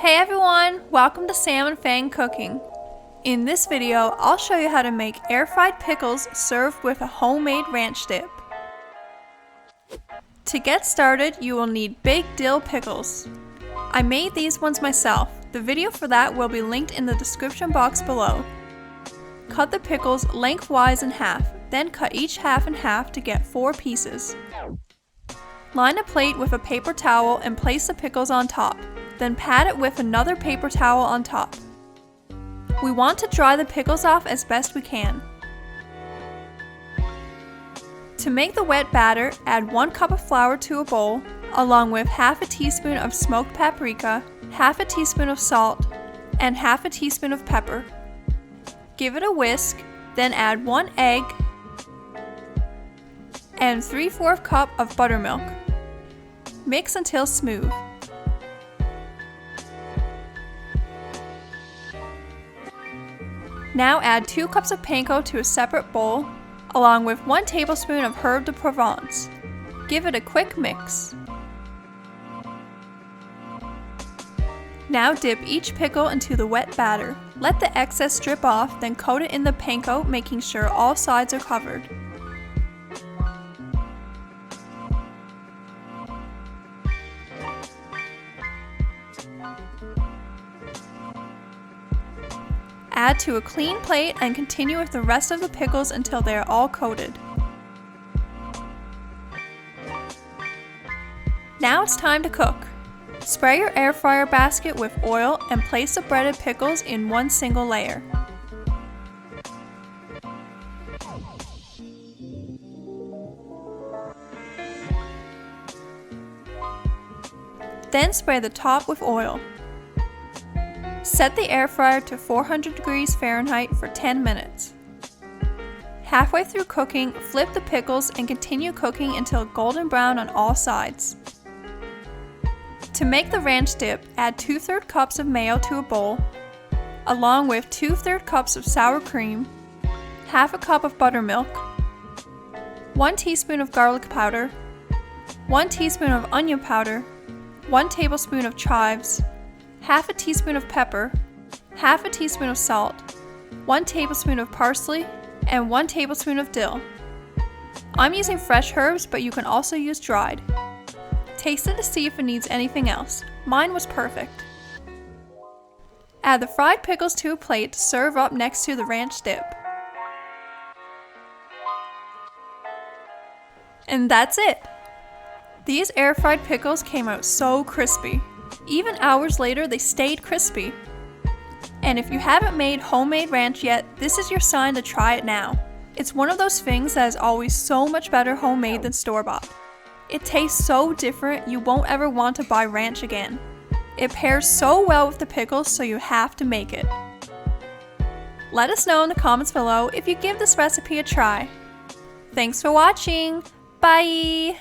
Hey everyone! Welcome to Sam and Feng Cooking. In this video, I'll show you how to make air-fried pickles served with a homemade ranch dip. To get started, you will need big dill pickles. I made these ones myself. The video for that will be linked in the description box below. Cut the pickles lengthwise in half, then cut each half in half to get 4 pieces. Line a plate with a paper towel and place the pickles on top. Then pat it with another paper towel on top. We want to dry the pickles off as best we can. To make the wet batter, add 1 cup of flour to a bowl, along with half a teaspoon of smoked paprika, half a teaspoon of salt, and half a teaspoon of pepper. Give it a whisk, then add 1 egg and 3/4 cup of buttermilk. Mix until smooth. Now add 2 cups of panko to a separate bowl, along with 1 tablespoon of herb de Provence. Give it a quick mix. Now dip each pickle into the wet batter. Let the excess drip off, then coat it in the panko, making sure all sides are covered. Add to a clean plate and continue with the rest of the pickles until they are all coated. Now it's time to cook. Spray your air fryer basket with oil and place the breaded pickles in one single layer. Then spray the top with oil. Set the air fryer to 400 degrees Fahrenheit for 10 minutes. Halfway through cooking, flip the pickles and continue cooking until golden brown on all sides. To make the ranch dip, add 2/3 cups of mayo to a bowl, along with 2/3 cups of sour cream, half a cup of buttermilk, 1 teaspoon of garlic powder, 1 teaspoon of onion powder, 1 tablespoon of chives, half a teaspoon of pepper, half a teaspoon of salt, 1 tablespoon of parsley, and 1 tablespoon of dill. I'm using fresh herbs, but you can also use dried. Taste it to see if it needs anything else. Mine was perfect. Add the fried pickles to a plate to serve up next to the ranch dip. And that's it! These air-fried pickles came out so crispy. Even hours later, they stayed crispy. And if you haven't made homemade ranch yet, this is your sign to try it now. It's one of those things that is always so much better homemade than store-bought. It tastes so different, you won't ever want to buy ranch again. It pairs so well with the pickles, so you have to make it. Let us know in the comments below if you give this recipe a try. Thanks for watching. Bye!